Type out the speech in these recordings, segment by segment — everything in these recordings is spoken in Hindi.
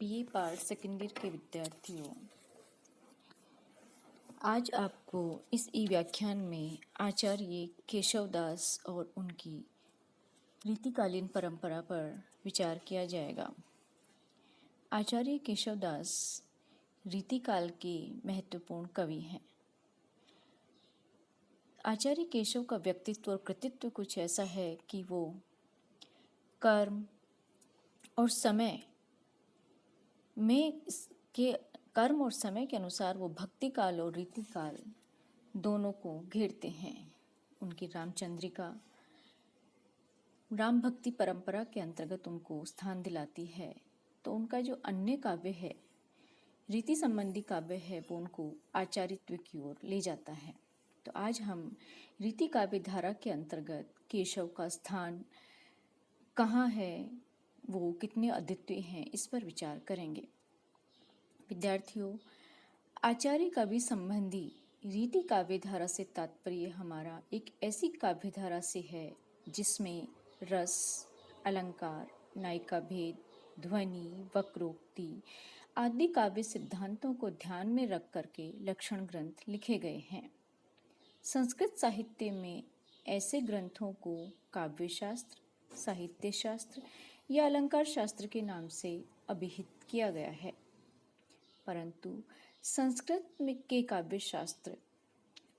बीए पार्ट सेकेंड ईयर के विद्यार्थियों, आज आपको इस ई व्याख्यान में आचार्य केशवदास और उनकी रीतिकालीन परंपरा पर विचार किया जाएगा। आचार्य केशवदास रीतिकाल के महत्वपूर्ण कवि हैं। आचार्य केशव का व्यक्तित्व और कृतित्व कुछ ऐसा है कि वो कर्म और समय में के कर्म और समय के अनुसार वो भक्ति काल और रीति काल दोनों को घेरते हैं। उनकी रामचंद्रिका राम भक्ति परंपरा के अंतर्गत उनको स्थान दिलाती है, तो उनका जो अन्य काव्य है, रीति संबंधी काव्य है, वो उनको आचार्यत्व की ओर ले जाता है। तो आज हम रीति काव्य धारा के अंतर्गत केशव का स्थान कहाँ है, वो कितने अद्वितीय हैं, इस पर विचार करेंगे। विद्यार्थियों, आचार्य काव्य संबंधी रीति काव्य धारा से तात्पर्य हमारा एक ऐसी काव्य धारा से है जिसमें रस, अलंकार, नायिका भेद, ध्वनि, वक्रोक्ति आदि काव्य सिद्धांतों को ध्यान में रख करके लक्षण ग्रंथ लिखे गए हैं। संस्कृत साहित्य में ऐसे ग्रंथों को काव्य शास्त्र, साहित्य शास्त्र या अलंकार शास्त्र के नाम से अभिहित किया गया है, परंतु संस्कृत में के काव्य शास्त्र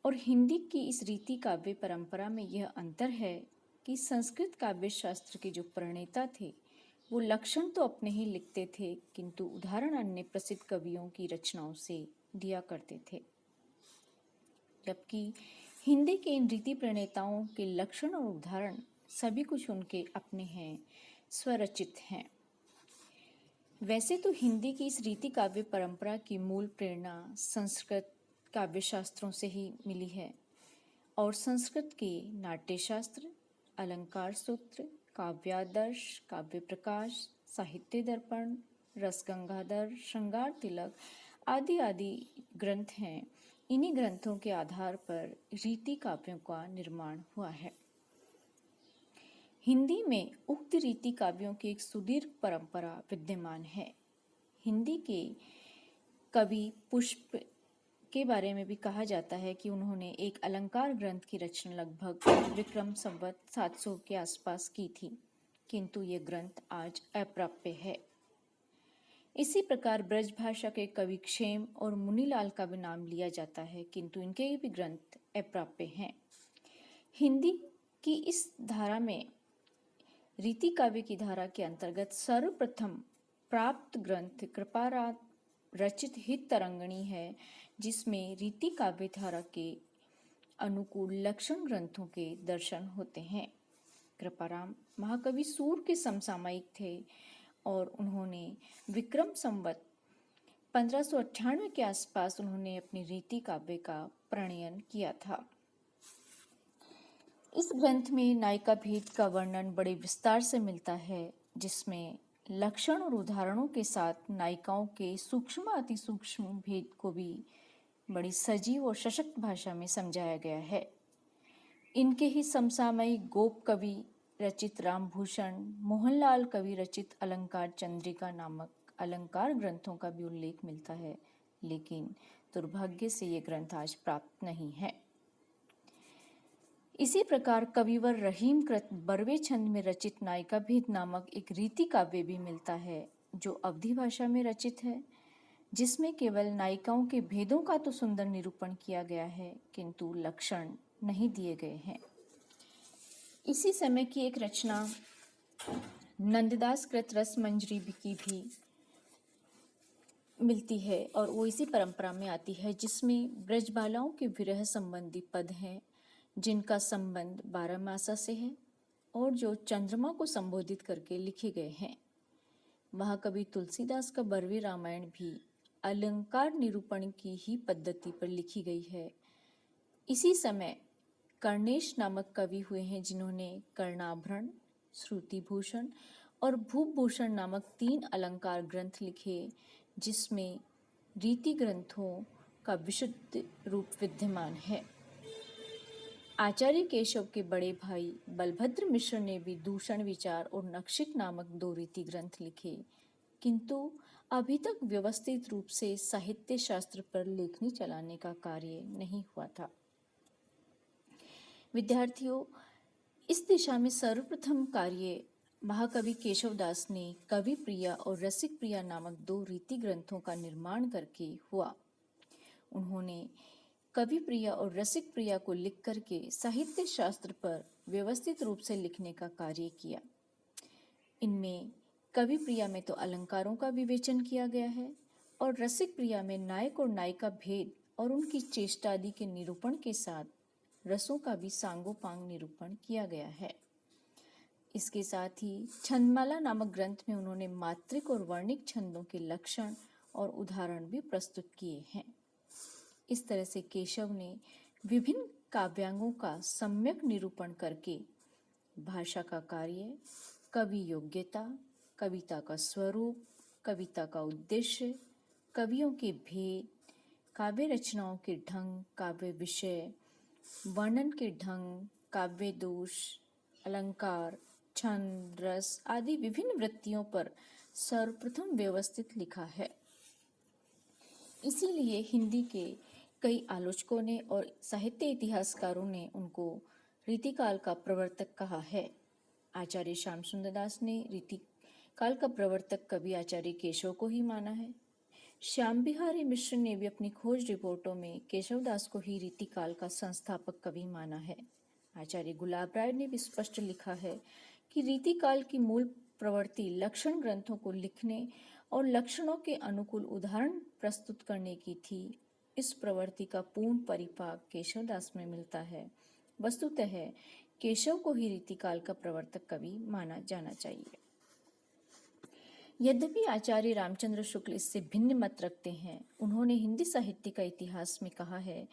और हिंदी की इस रीति काव्य परंपरा में यह अंतर है कि संस्कृत काव्य शास्त्र के जो प्रणेता थे वो लक्षण तो अपने ही लिखते थे, किंतु उदाहरण अन्य प्रसिद्ध कवियों की रचनाओं से दिया करते थे, जबकि हिंदी के इन रीति प्रणेताओं के लक्षण और उदाहरण सभी कुछ उनके अपने हैं, स्वरचित हैं। वैसे तो हिंदी की इस रीति काव्य परंपरा की मूल प्रेरणा संस्कृत काव्य शास्त्रों से ही मिली है और संस्कृत के नाट्यशास्त्र, अलंकार सूत्र, काव्यादर्श, काव्य प्रकाश, साहित्य दर्पण, रसगंगाधर, श्रृंगार तिलक आदि आदि ग्रंथ हैं। इन्हीं ग्रंथों के आधार पर रीति काव्यों का निर्माण हुआ है। हिंदी में उक्त रीति काव्यों की एक सुदीर्घ परंपरा विद्यमान है। हिंदी के कवि पुष्प के बारे में भी कहा जाता है कि उन्होंने एक अलंकार ग्रंथ की रचना लगभग विक्रम संवत 700 के आसपास की थी, किंतु ये ग्रंथ आज अप्राप्य है। इसी प्रकार ब्रज भाषा के कवि क्षेम और मुनीलाल का भी नाम लिया जाता है, किंतु इनके भी ग्रंथ अप्राप्य हैं। हिंदी की इस धारा में रीति काव्य की धारा के अंतर्गत सर्वप्रथम प्राप्त ग्रंथ कृपारात रचित हित तरंगिणी है, जिसमें रीति काव्य धारा के अनुकूल लक्षण ग्रंथों के दर्शन होते हैं। कृपाराम महाकवि सूर के समसामयिक थे और उन्होंने विक्रम संवत 1598 के आसपास उन्होंने अपनी रीति काव्य का प्रणयन किया था। इस ग्रंथ में नायिका भेद का वर्णन बड़े विस्तार से मिलता है, जिसमें लक्षण और उदाहरणों के साथ नायिकाओं के सूक्ष्म अति सूक्ष्म भेद को भी बड़ी सजीव और सशक्त भाषा में समझाया गया है। इनके ही समसामयिक गोप कवि रचित रामभूषण, मोहनलाल कवि रचित अलंकार चंद्रिका नामक अलंकार ग्रंथों का भी उल्लेख मिलता है, लेकिन दुर्भाग्य से ये ग्रंथ आज प्राप्त नहीं है। इसी प्रकार कविवर रहीम कृत बरवे छंद में रचित नायिका भेद नामक एक रीति काव्य भी मिलता है, जो अवधी भाषा में रचित है, जिसमें केवल नायिकाओं के भेदों का तो सुंदर निरूपण किया गया है, किंतु लक्षण नहीं दिए गए हैं। इसी समय की एक रचना नंददास कृत रस मंजरी की भी मिलती है और वो इसी परंपरा में आती है, जिसमें ब्रजबालाओं के विरह संबंधी पद हैं, जिनका संबंध 12 मासा से है और जो चंद्रमा को संबोधित करके लिखे गए हैं। महाकवि तुलसीदास का बरवी रामायण भी अलंकार निरूपण की ही पद्धति पर लिखी गई है। इसी समय कर्णेश नामक कवि हुए हैं, जिन्होंने कर्णाभरण, श्रुतिभूषण और भूभूषण नामक 3 अलंकार ग्रंथ लिखे, जिसमें रीति ग्रंथों का विशुद्ध रूप विद्यमान है। आचार्य केशव के बड़े भाई बलभद्र मिश्र ने भी दूषण विचार और नक्षिक नामक 2 रीति ग्रंथ लिखे, किंतु अभी तक व्यवस्थित रूप से साहित्य शास्त्र पर लेखनी चलाने का कार्य नहीं हुआ था। विद्यार्थियों, इस दिशा में सर्वप्रथम कार्य महाकवि केशवदास ने कवि प्रिया और रसिक प्रिया नामक 2 रीति ग्रंथों का निर्माण करके हुआ। उन्होंने कवि प्रिया और रसिक प्रिया को लिख करके साहित्य शास्त्र पर व्यवस्थित रूप से लिखने का कार्य किया। इनमें कवि प्रिया में तो अलंकारों का विवेचन किया गया है और रसिक प्रिया में नायक और नायिका भेद और उनकी चेष्टा आदि के निरूपण के साथ रसों का भी सांगोपांग निरूपण किया गया है। इसके साथ ही छंदमाला नामक ग्रंथ में उन्होंने मात्रिक और वर्णिक छंदों के लक्षण और उदाहरण भी प्रस्तुत किए हैं। इस तरह से केशव ने विभिन्न काव्यांगों का सम्यक निरूपण करके भाषा का कार्य, कवि योग्यता, कविता का स्वरूप, कविता का उद्देश्य, कवियों के भेद, काव्य रचनाओं के ढंग, काव्य विषय, वर्णन के ढंग, काव्य दोष, अलंकार, छंद, रस आदि विभिन्न वृत्तियों पर सर्वप्रथम व्यवस्थित लिखा है। इसीलिए हिंदी के कई आलोचकों ने और साहित्य इतिहासकारों ने उनको रीतिकाल का प्रवर्तक कहा है। आचार्य श्याम सुंदर दास ने रीतिकाल का प्रवर्तक कवि आचार्य केशव को ही माना है। श्याम बिहारी मिश्र ने भी अपनी खोज रिपोर्टों में केशवदास को ही रीतिकाल का संस्थापक कवि माना है। आचार्य गुलाब राय ने भी स्पष्ट लिखा है कि रीतिकाल की मूल प्रवृत्ति लक्षण ग्रंथों को लिखने और लक्षणों के अनुकूल उदाहरण प्रस्तुत करने की थी। इस प्रवृत्ति का पूर्ण परिपाक केशवदास में मिलता है। वस्तुतः केशव को ही रीतिकाल का प्रवर्तक कवि माना जाना चाहिए। यद्यपि आचार्य रामचंद्र शुक्ल इससे भिन्न मत रखते हैं। उन्होंने हिंदी साहित्य का इतिहास में कहा है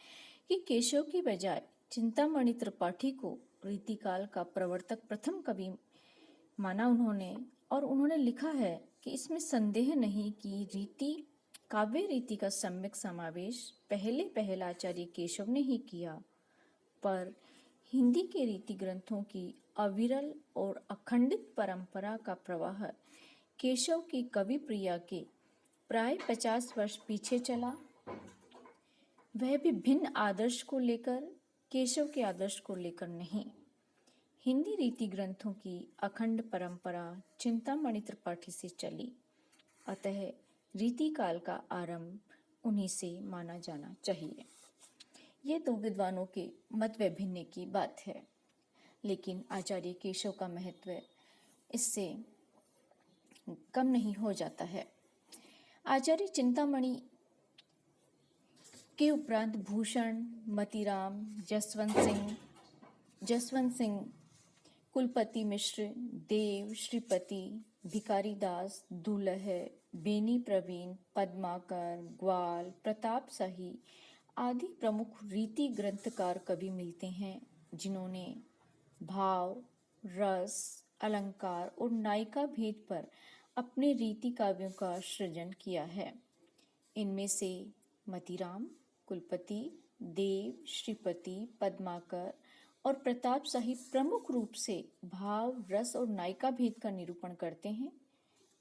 कि केशव की बजाय चिंतामणि त्रिपाठी को रीतिकाल का प्रवर्तक प्रथम कवि माना उन्होंने लिखा है कि इसमें संदेह नहीं कि काव्य रीति का सम्यक समावेश पहले आचार्य केशव ने ही किया, पर हिंदी के रीति ग्रंथों की अविरल और अखंडित परंपरा का प्रवाह केशव की कवि प्रिया के प्राय 50 वर्ष पीछे चला। वह भी भिन्न आदर्श को लेकर, केशव के आदर्श को लेकर नहीं। हिंदी रीति ग्रंथों की अखंड परंपरा चिंतामणि त्रिपाठी से चली, अतः रीतिकाल का आरंभ उन्हीं से माना जाना चाहिए। ये तो विद्वानों के मत वैभिन्न की बात है, लेकिन आचार्य केशव का महत्व इससे कम नहीं हो जाता है। आचार्य चिंतामणि के उपरांत भूषण, मतीराम, जसवंत सिंह, कुलपति मिश्र, देव, श्रीपति, भिकारी दास, दुलह, बेनी प्रवीण, पद्माकर, ग्वाल, प्रताप शाही आदि प्रमुख रीति ग्रंथकार कवि मिलते हैं, जिन्होंने भाव, रस, अलंकार और नायिका भेद पर अपने रीति काव्यों का सृजन किया है। इनमें से मतीराम, कुलपति, देव, श्रीपति, पद्माकर और प्रताप शाही प्रमुख रूप से भाव, रस और नायिका भेद का निरूपण करते हैं।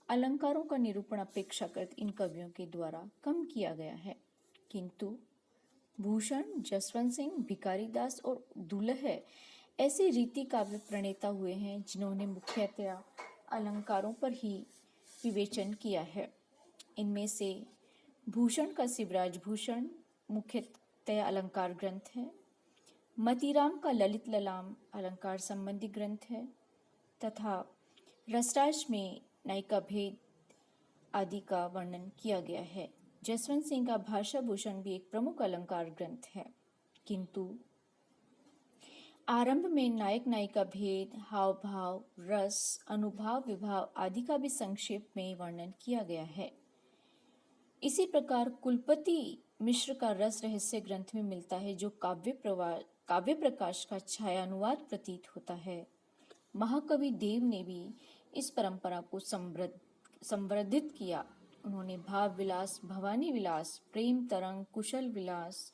अलंकारों का निरूपण अपेक्षाकृत इन कवियों के द्वारा कम किया गया है, किंतु भूषण, जसवंत सिंह, भिकारी दास और दुलह ऐसे रीति काव्य प्रणेता हुए हैं जिन्होंने मुख्यतया अलंकारों पर ही विवेचन किया है। इनमें से भूषण का शिवराज भूषण मुख्यतः अलंकार ग्रंथ है, मतीराम का ललित ललाम अलंकार संबंधी ग्रंथ है तथा रसराज में नायिका भेद आदि का वर्णन किया गया है। जसवंत सिंह का भाषा भूषण भी एक प्रमुख अलंकार ग्रंथ है, किंतु आरंभ में नायक नायिका भेद, हाव भाव, रस, अनुभाव, विभाव आदि का भी संक्षेप में वर्णन किया गया है। इसी प्रकार कुलपति मिश्र का रस रहस्य ग्रंथ में मिलता है, जो काव्य प्रकाश का छायानुवाद प्रतीत होता है। महाकवि देव ने भी इस परंपरा को संवर्धित किया। उन्होंने भाव विलास, भवानी विलास, प्रेम तरंग, कुशल विलास,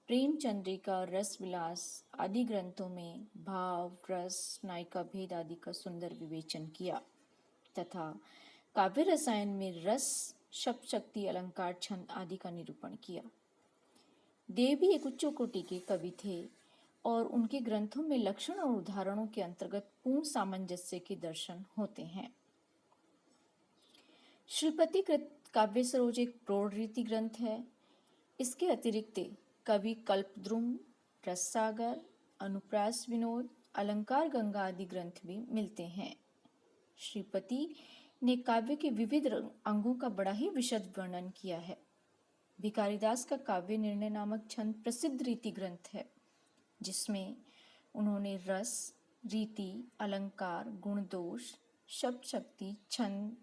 प्रेम चंद्रिका, रस विलास आदि ग्रंथों में भाव, रस, नायिका भेद आदि का सुंदर विवेचन किया तथा काव्य रसायन में रस, शब्द शक्ति, अलंकार, छंद आदि का निरूपण किया। देव भी एक उच्च कोटि के कवि थे और उनके ग्रंथों में लक्षण और उदाहरणों के अंतर्गत पूर्ण सामंजस्य के दर्शन होते हैं। श्रीपति कृत काव्य सरोज एक प्रौढ़ रीति ग्रंथ है। इसके अतिरिक्त कवि कल्पद्रुम, रससागर, अनुप्रास विनोद, अलंकार गंगा आदि ग्रंथ भी मिलते हैं। श्रीपति ने काव्य के विविध अंगों का बड़ा ही विशद वर्णन किया है। भिखारीदास का काव्य निर्णय नामक छंद प्रसिद्ध रीति ग्रंथ है, जिसमें उन्होंने रस, रीति, अलंकार, गुण दोष, शब्द शक्ति, छंद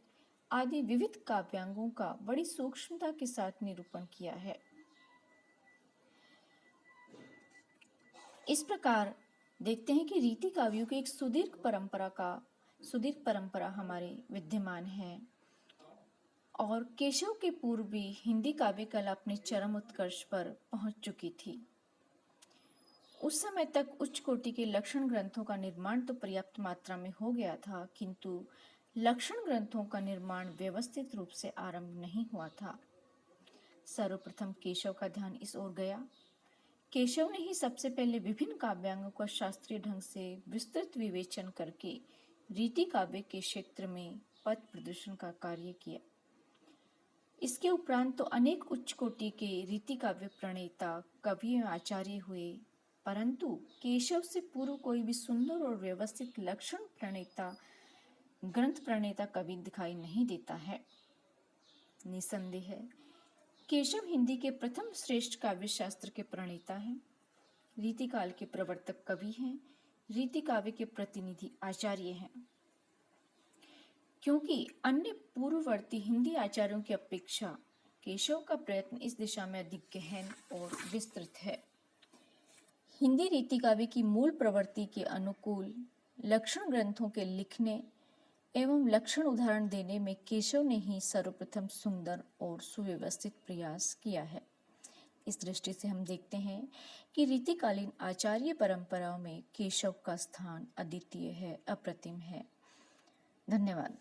आदि विविध काव्यांगों का बड़ी सूक्ष्मता के साथ निरूपण किया है। इस प्रकार देखते हैं कि रीति काव्यों की एक सुदीर्घ परंपरा हमारे विद्यमान है और केशव के पूर्व भी हिंदी काव्य कला अपने चरम उत्कर्ष पर पहुंच चुकी थी। उस समय तक उच्च कोटि के लक्षण ग्रंथों का निर्माण तो पर्याप्त मात्रा में हो गया था, किंतु लक्षण ग्रंथों का निर्माण व्यवस्थित रूप से आरंभ नहीं हुआ था। सर्वप्रथम केशव का ध्यान इस ओर गया। केशव ने ही सबसे पहले विभिन्न काव्यांगों का शास्त्रीय ढंग से विस्तृत विवेचन करके रीति काव्य के क्षेत्र में पथ प्रदर्शन का कार्य किया। इसके उपरांत तो अनेक उच्च कोटि के रीति काव्य प्रणेता, कवि एवं आचार्य हुए, परंतु केशव से पूर्व कोई भी सुंदर और व्यवस्थित लक्षण प्रणेता, ग्रंथ प्रणेता कवि दिखाई नहीं देता है। निसंदेह है केशव हिंदी के प्रथम श्रेष्ठ काव्य शास्त्र के प्रणेता हैं, रीति काल के प्रवर्तक कवि हैं, रीति काव्य के प्रतिनिधि आचार्य हैं। क्योंकि अन्य पूर्ववर्ती हिंदी आचार्यों की अपेक्षा केशव का प्रयत्न इस दिशा में अधिक गहन और विस्तृत है। हिंदी रीति काव्य की मूल प्रवृत्ति के अनुकूल लक्षण ग्रंथों के लिखने एवं लक्षण उदाहरण देने में केशव ने ही सर्वप्रथम सुंदर और सुव्यवस्थित प्रयास किया है। इस दृष्टि से हम देखते हैं कि रीतिकालीन आचार्य परंपराओं में केशव का स्थान अद्वितीय है, अप्रतिम है। धन्यवाद।